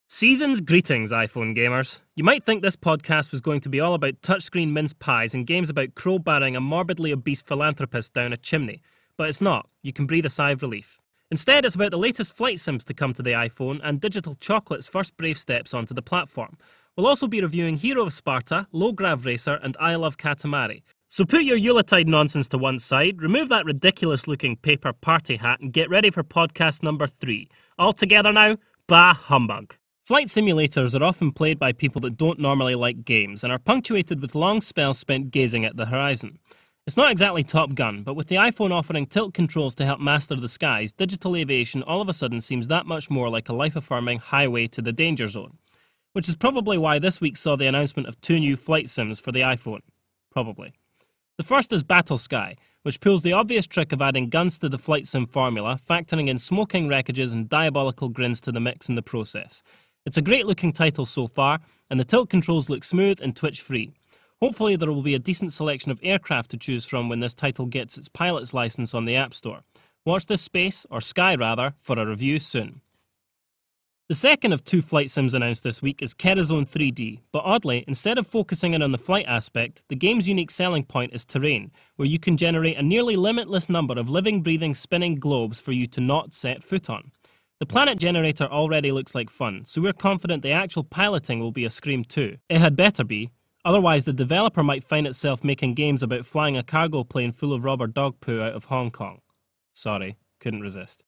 Season's greetings, iPhone gamers. You might think this podcast was going to be all about touchscreen mince pies and games about crowbarring a morbidly obese philanthropist down a chimney, but it's not. You can breathe a sigh of relief. Instead, it's about the latest flight sims to come to the iPhone and Digital Chocolate's first brave steps onto the platform. We'll also be reviewing Hero of Sparta, Grav Racer and I Love Katamari. So put your Yuletide nonsense to one side, remove that ridiculous-looking paper party hat and get ready for podcast number 3. All together now? Bah humbug. Flight simulators are often played by people that don't normally like games and are punctuated with long spells spent gazing at the horizon. It's not exactly Top Gun, but with the iPhone offering tilt controls to help master the skies, digital aviation all of a sudden seems that much more like a life-affirming highway to the danger zone. Which is probably why this week saw the announcement of 2 new flight sims for the iPhone. Probably. The first is Battle Sky, which pulls the obvious trick of adding guns to the flight sim formula, factoring in smoking wreckages and diabolical grins to the mix in the process. It's a great looking title so far, and the tilt controls look smooth and twitch free. Hopefully there will be a decent selection of aircraft to choose from when this title gets its pilot's license on the App Store. Watch this space, or Sky rather, for a review soon. The second of 2 flight sims announced this week is Cadiz 3D, but oddly, instead of focusing in on the flight aspect, the game's unique selling point is terrain, where you can generate a nearly limitless number of living, breathing, spinning globes for you to not set foot on. The planet generator already looks like fun, so we're confident the actual piloting will be a scream too. It had better be, otherwise the developer might find itself making games about flying a cargo plane full of rubber dog poo out of Hong Kong. Sorry, couldn't resist.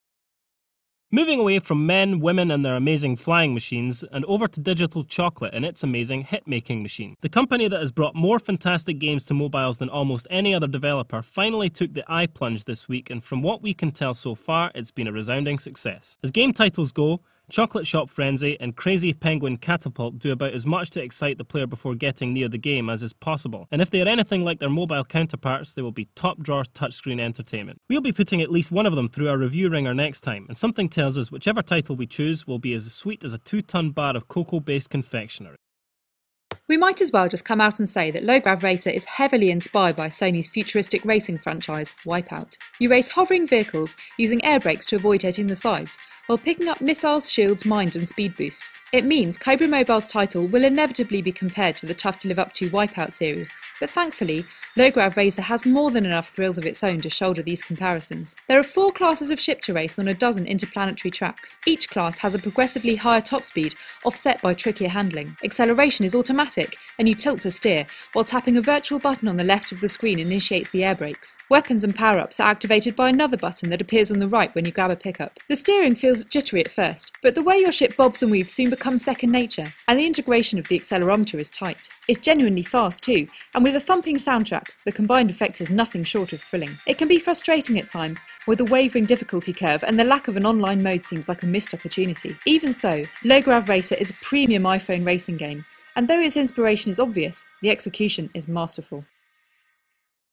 Moving away from men, women and their amazing flying machines, and over to Digital Chocolate and its amazing hit-making machine. The company that has brought more fantastic games to mobiles than almost any other developer finally took the eye plunge this week, and from what we can tell so far, it's been a resounding success. As game titles go, Chocolate Shop Frenzy and Crazy Penguin Catapult do about as much to excite the player before getting near the game as is possible, and if they are anything like their mobile counterparts, they will be top-drawer touchscreen entertainment. We'll be putting at least one of them through our review ringer next time, and something tells us whichever title we choose will be as sweet as a 2-ton bar of cocoa-based confectionery. We might as well just come out and say that Grav Racer is heavily inspired by Sony's futuristic racing franchise, Wipeout. You race hovering vehicles using air brakes to avoid hitting the sides, while picking up missiles, shields, mines and speed boosts. It means Cobra Mobile's title will inevitably be compared to the tough-to-live-up-to Wipeout series, but thankfully, Grav Racer has more than enough thrills of its own to shoulder these comparisons. There are 4 classes of ship to race on a dozen interplanetary tracks. Each class has a progressively higher top speed, offset by trickier handling. Acceleration is automatic, and you tilt to steer, while tapping a virtual button on the left of the screen initiates the air brakes. Weapons and power-ups are activated by another button that appears on the right when you grab a pickup. The steering feels jittery at first, but the way your ship bobs and weaves soon becomes second nature, and the integration of the accelerometer is tight. It's genuinely fast too, and with a thumping soundtrack, the combined effect is nothing short of thrilling. It can be frustrating at times, with a wavering difficulty curve and the lack of an online mode seems like a missed opportunity. Even so, Grav Racer is a premium iPhone racing game, and though its inspiration is obvious, the execution is masterful.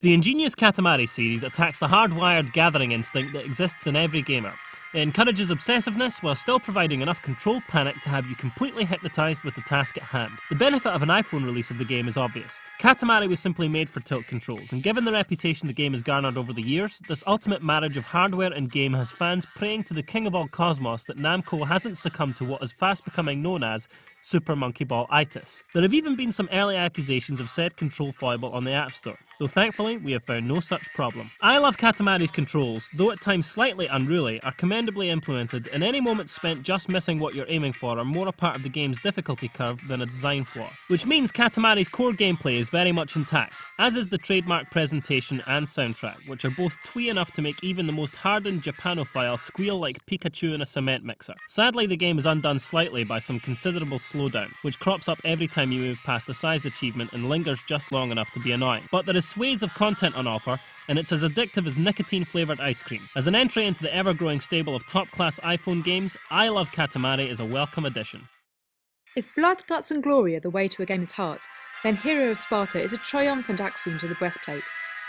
The ingenious Katamari series attacks the hardwired gathering instinct that exists in every gamer. It encourages obsessiveness while still providing enough controlled panic to have you completely hypnotised with the task at hand. The benefit of an iPhone release of the game is obvious. Katamari was simply made for tilt controls, and given the reputation the game has garnered over the years, this ultimate marriage of hardware and game has fans praying to the king of all cosmos that Namco hasn't succumbed to what is fast becoming known as Super Monkey Ball-itis. There have even been some early accusations of said control foible on the App Store, though thankfully we have found no such problem. I Love Katamari's controls, though at times slightly unruly, are commendably implemented, and any moments spent just missing what you're aiming for are more a part of the game's difficulty curve than a design flaw. Which means Katamari's core gameplay is very much intact, as is the trademark presentation and soundtrack, which are both twee enough to make even the most hardened Japanophile squeal like Pikachu in a cement mixer. Sadly, the game is undone slightly by some considerable slowdown, which crops up every time you move past the size achievement and lingers just long enough to be annoying. But there is swathes of content on offer, and it's as addictive as nicotine-flavoured ice cream. As an entry into the ever-growing stable of top-class iPhone games, I Love Katamari is a welcome addition. If blood, guts and glory are the way to a gamer's heart, then Hero of Sparta is a triumphant axe wound to the breastplate,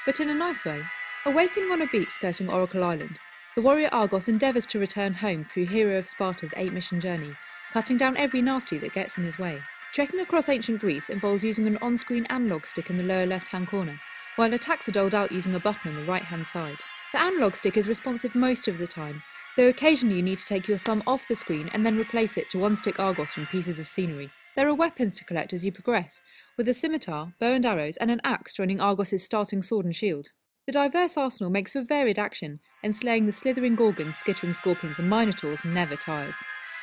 but in a nice way. Awakening on a beach skirting Oracle Island, the warrior Argos endeavours to return home through Hero of Sparta's 8-mission journey, cutting down every nasty that gets in his way. Trekking across ancient Greece involves using an on-screen analog stick in the lower left-hand corner, while attacks are doled out using a button on the right-hand side. The analog stick is responsive most of the time, though occasionally you need to take your thumb off the screen and then replace it to unstick Argos from pieces of scenery. There are weapons to collect as you progress, with a scimitar, bow and arrows, and an axe joining Argos' starting sword and shield. The diverse arsenal makes for varied action, and slaying the slithering gorgons, skittering scorpions, and minotaurs never tires.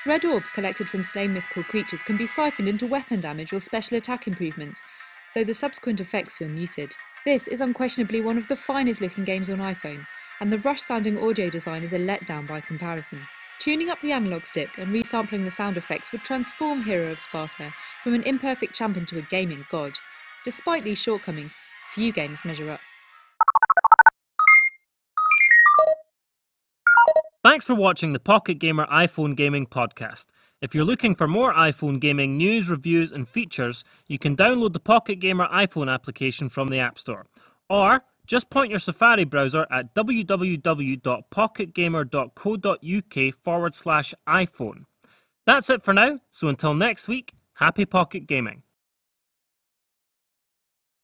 Red orbs collected from slain mythical creatures can be siphoned into weapon damage or special attack improvements, though the subsequent effects feel muted. This is unquestionably one of the finest looking games on iPhone, and the rush-sounding audio design is a letdown by comparison. Tuning up the analog stick and resampling the sound effects would transform Hero of Sparta from an imperfect champ into a gaming god. Despite these shortcomings, few games measure up. Thanks for watching the Pocket Gamer iPhone Gaming Podcast. If you're looking for more iPhone gaming news, reviews and features, you can download the Pocket Gamer iPhone application from the App Store. Or just point your Safari browser at www.pocketgamer.co.uk/iPhone. That's it for now, so until next week, happy Pocket Gaming.